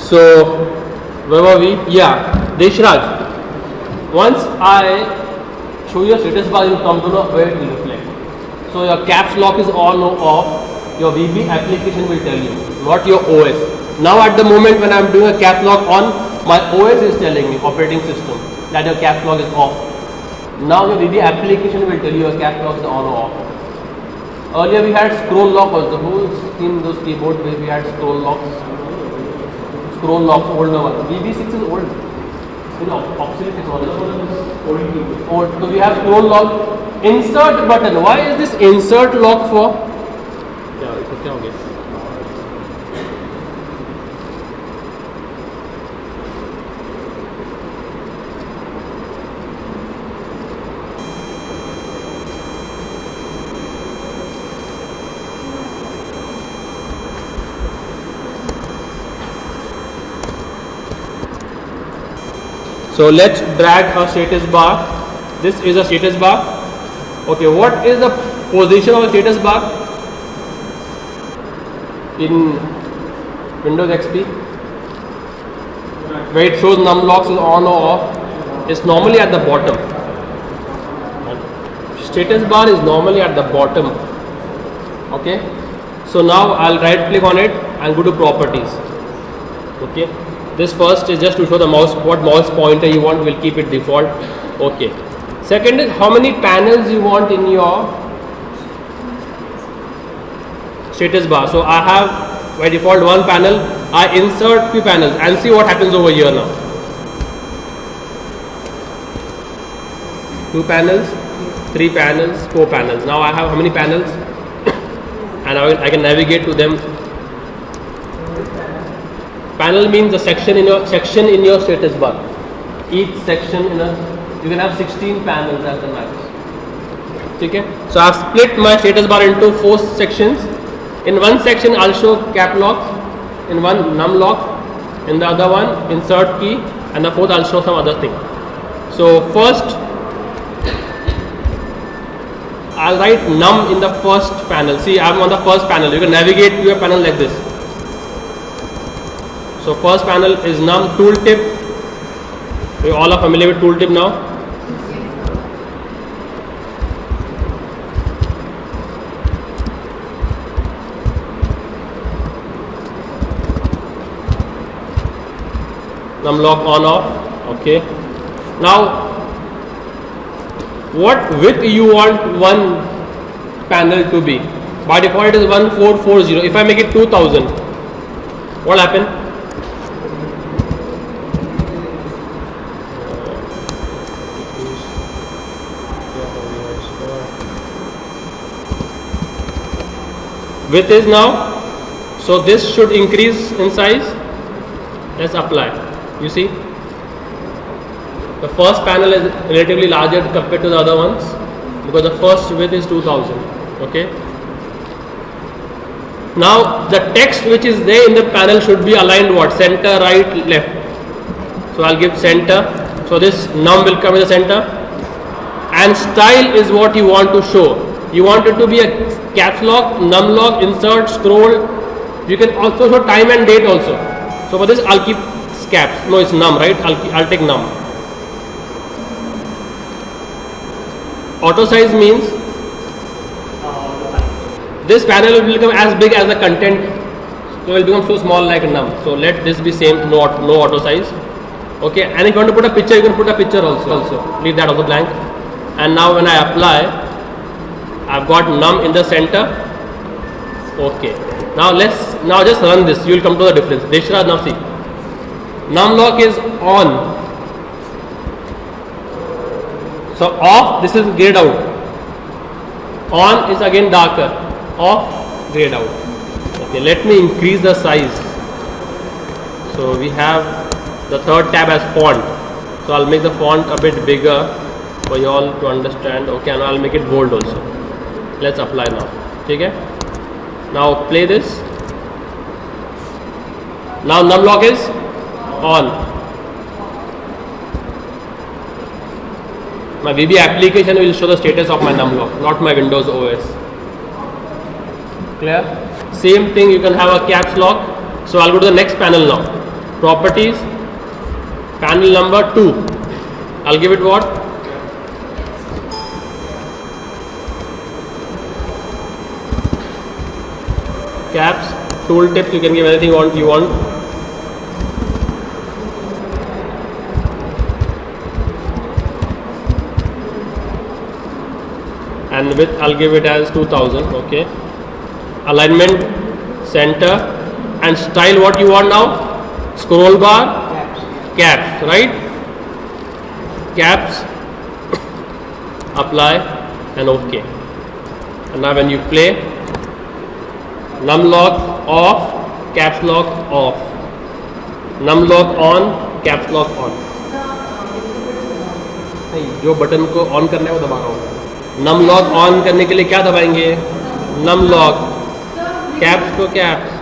So where were we? Yeah, Deshraj. Once I show you a status bar, you come to know where it will reflect. So your caps lock is on or off. Your VB application will tell you, not your OS. Now at the moment when I am doing a caps lock on, my OS is telling me, operating system, that your caps lock is off. Now your VB application will tell you your caps lock is on or off. Earlier we had scroll lock also. Who's seen those keyboards where we had scroll locks? Scroll locks, older one. VB6 is old. You know, obsolete technology. Old. So we have scroll lock. Insert button. Why is this insert lock for? Yeah, it's okay. So let's drag a status bar. This is a status bar. Okay, what is the position of a status bar in Windows XP? Where it shows num locks is on or off. It's normally at the bottom. Status bar is normally at the bottom. Okay. So now I'll right click on it and go to properties. Okay. This first is just to show the mouse, what mouse pointer you want, we'll keep it default. Okay. Second is how many panels you want in your status bar. So I have by default one panel. I insert few panels and see what happens over here now. 2 panels, 3 panels, 4 panels. Now I have how many panels? And I can navigate to them. Panel means a section in your status bar. Each section you can have 16 panels as the max. Okay. So I have split my status bar into 4 sections. In one section I'll show cap locks, in one num lock, in the other one insert key, and the fourth I'll show some other thing. So first I'll write num in the first panel. See, I'm on the first panel. You can navigate to your panel like this. So first panel is num tooltip. We all are familiar with tooltip now. Num lock on off. Okay. Now, what width you want one panel to be? By default it is 1440. If I make it 2000, what happen? Width is now, so this should increase in size. Let's apply. You see, the first panel is relatively larger compared to the other ones because the first width is 2000. Okay. Now the text which is there in the panel should be aligned what? Center, right, left. So I'll give center. So this num will come in the center. And style is what you want to show. You want it to be a caps lock, num lock, insert, scroll. You can also show time and date also. So for this I'll keep caps. No, it's num, right? I'll take num. Auto size means this panel will become as big as the content. So it will become so small like num. So let this be same, no auto size. Okay, and if you want to put a picture, you can put a picture also. Leave that also blank. And now when I apply, I've got num in the center. Okay. Now just run this. You will come to the difference. Deshraj, now see. Num lock is on. So off, this is grayed out. On is again darker. Off, grayed out. Okay, let me increase the size. So we have the third tab as font. So I'll make the font a bit bigger for you all to understand. Okay, and I'll make it bold also. Let's apply now. Okay. Now play this. Now num lock is on. My VB application will show the status of my num lock, not my Windows OS. Clear? Same thing, you can have a caps lock. So I'll go to the next panel now. properties, panel number 2. I'll give it what? Caps, tooltips, you can give anything you want. And width I'll give it as 2000. Okay. Alignment, center, and style what you want now? Scroll bar, caps, right? Caps, apply, and OK. And now when you play, num lock off, caps lock off, num lock on, caps lock on. नहीं, जो button को on करना है वो दबा रहा हूँ. Num lock on करने के लिए क्या दबाएंगे? नम लॉक, कैप्स को caps.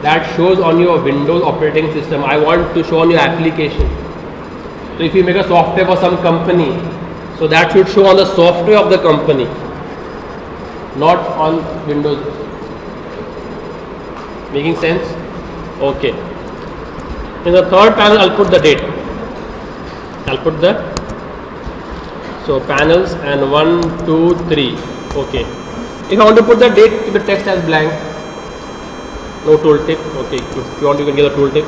That shows on your Windows operating system. I want to show on your application. So if you make a software for some company, so that should show on the software of the company, not on Windows. Making sense? Okay. In the third panel, I'll put the date. I'll put the, so panels and 1, 2, 3. Okay. If I want to put the date, keep the text as blank. No tooltip. Okay. If you want, you can give a tooltip.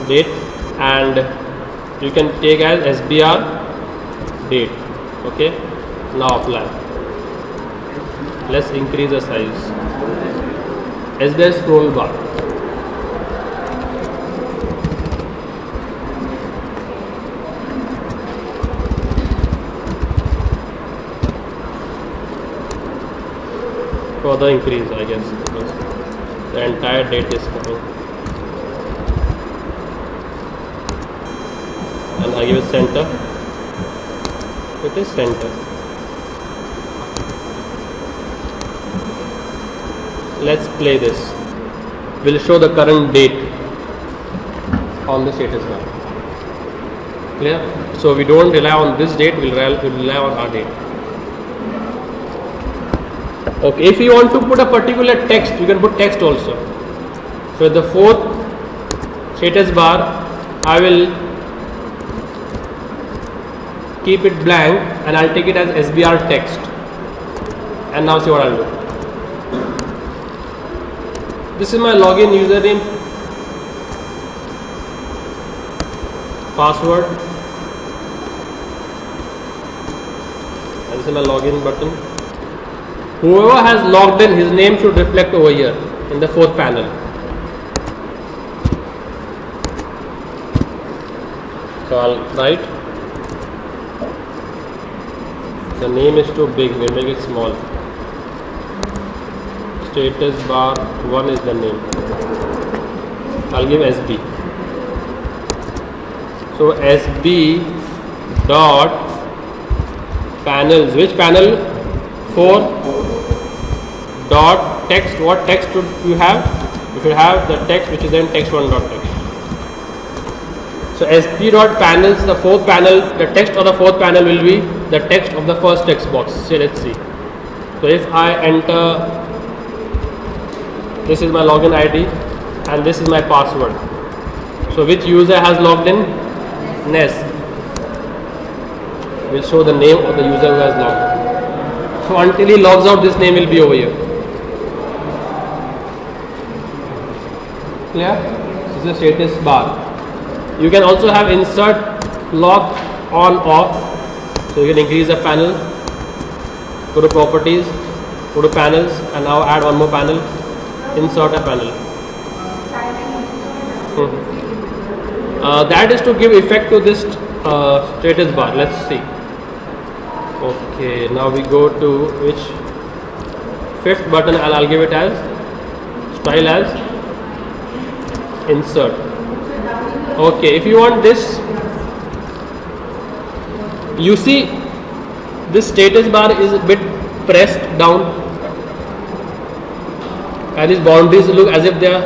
Date, and you can take as SBR date. Okay. Now apply. Let's increase the size. SBR scroll bar. Further increase, I guess, because the entire date is coming. And I give it center. It is center. Let's play this. We'll show the current date on the status bar. Clear? So we don't rely on this date, we'll rely on our date. Okay, if you want to put a particular text, you can put text also. So the fourth status bar, I will keep it blank and I'll take it as SBR text. And now see what I'll do. This is my login username, password, and this is my login button. Whoever has logged in, his name should reflect over here in the fourth panel. So I'll write. The name is too big, we'll make it small. Status bar 1 is the name. I'll give SB. So SB dot panels. Which panel? 4 dot text. What text should you have? You should have the text which is then text1 dot text. So SB dot panels, the fourth panel, the text of the fourth panel will be the text of the first text box. So let's see. So if I enter, this is my login ID and this is my password. So which user has logged in? Ness. Will show the name of the user who has logged in. So until he logs out, this name will be over here. Clear? This is the status bar. You can also have insert, lock, on, off. So you can increase the panel, go to properties, go to panels, and now add one more panel, insert a panel. That is to give effect to this status bar. Let's see. Okay, now we go to which? Fifth button, and I'll give it as style as insert. Okay, if you want this, you see this status bar is a bit pressed down and these boundaries look as if they are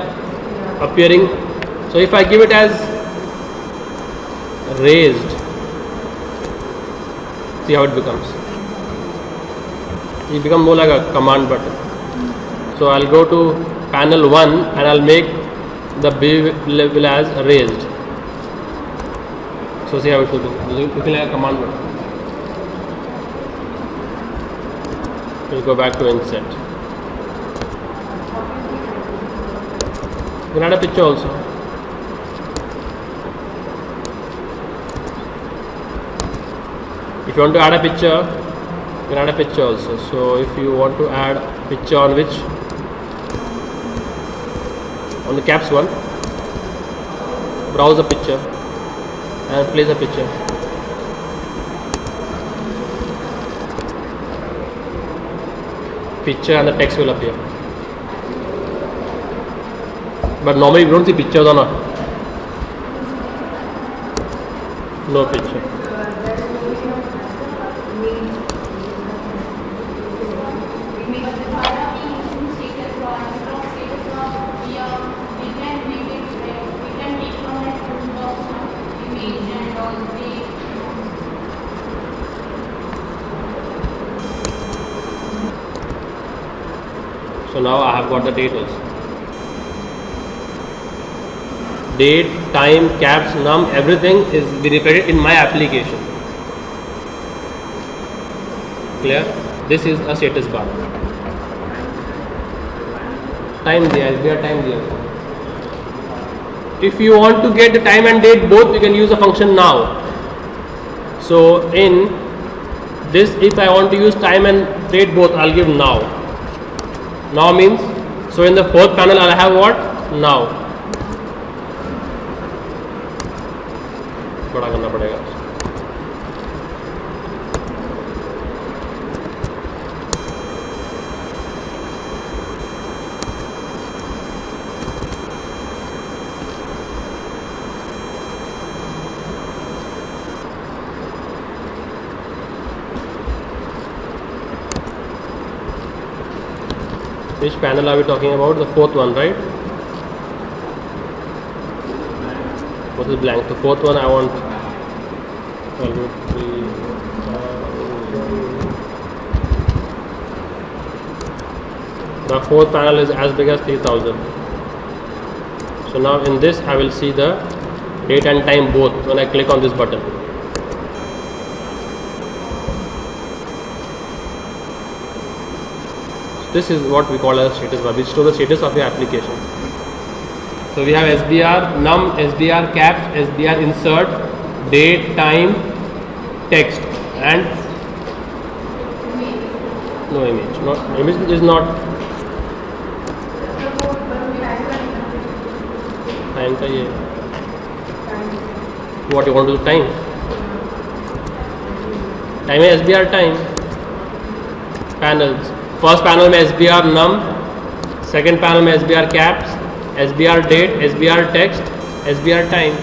appearing. So if I give it as raised, see how it becomes. it become more like a command button. So I'll go to panel 1 and I'll make the B level as raised. So see how it will do. Looking like a command button. We'll go back to inset. You can add a picture also. If you want to add a picture, you can add a picture also. So if you want to add a picture on which, on the caps one, browse the picture and place a picture. Picture and the text will appear. But normally we don't see pictures or not. No picture. So now I have got the date also. Date, time, caps, num, everything is be repeated in my application. Clear? This is a status bar. Time there, SBR time there. If you want to get the time and date both, you can use the function now. So in this, if I want to use time and date both, I'll give now. Now means, so in the fourth panel I'll have what? Now. बड़ा करना पड़ेगा. Which panel are we talking about? The fourth one, right? What is blank? The fourth one I want. 1, 2, 3, 4. The fourth panel is as big as 3000. So now in this I will see the date and time both when I click on this button. This is what we call as status bar, which shows the status of your application. So we have SBR num, SBR caps, SBR insert, date, time, text, and no image. Not image is not time का ये. What you want to do? Time. Time है SBR time. Panels. First panel में SBR num, second panel में SBR caps, SBR date, SBR text, SBR time.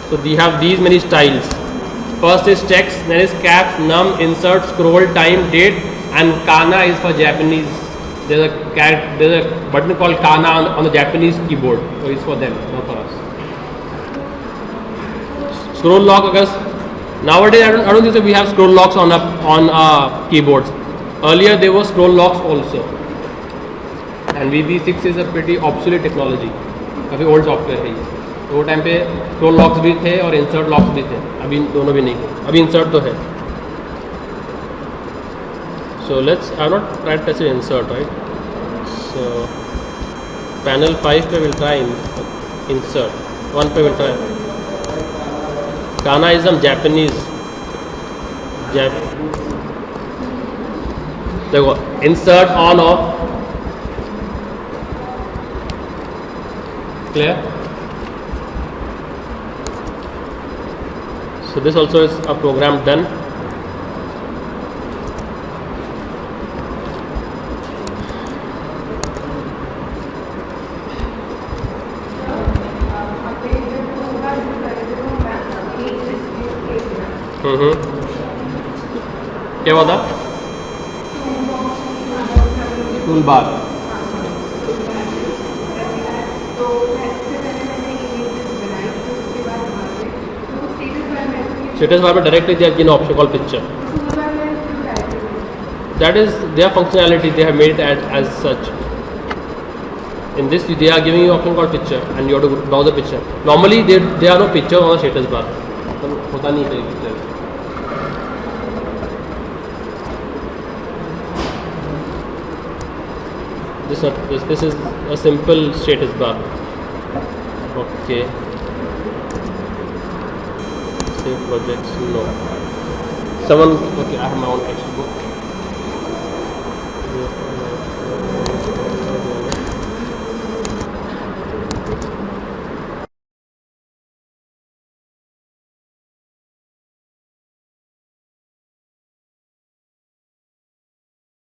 So we have these many styles. First is text, then is caps, num, insert, scroll, time, date, and kana is for Japanese. There's a button called kana on the Japanese keyboard, so it's for them, not for us. Scroll lock, because nowadays I don't think so we have scroll locks on keyboards. Earlier there were scroll locks also, and VB6 is a pretty obsolete technology. काफ़ी old software है ये. तो वो time पे scroll locks भी थे और insert locks भी थे. अभी दोनों भी नहीं है. अभी insert तो है. So let's. I'm not trying to say insert, right? So panel 5 पे we'll try insert. 1 पे we'll try. Kana is some Japanese. देखो insert on off. Clear? So this also is a program done. क्या हुआ था? Tool bar. Status bar में directly दिया option call picture. that is their functionality. They have made it as such. In this, they are giving you option called picture, and you have to browse the picture. Normally, there are no picture on the status bar. होता नहीं है picture. This is a simple status bar. Okay. Save projects. No. Someone. Okay, I have my own textbook.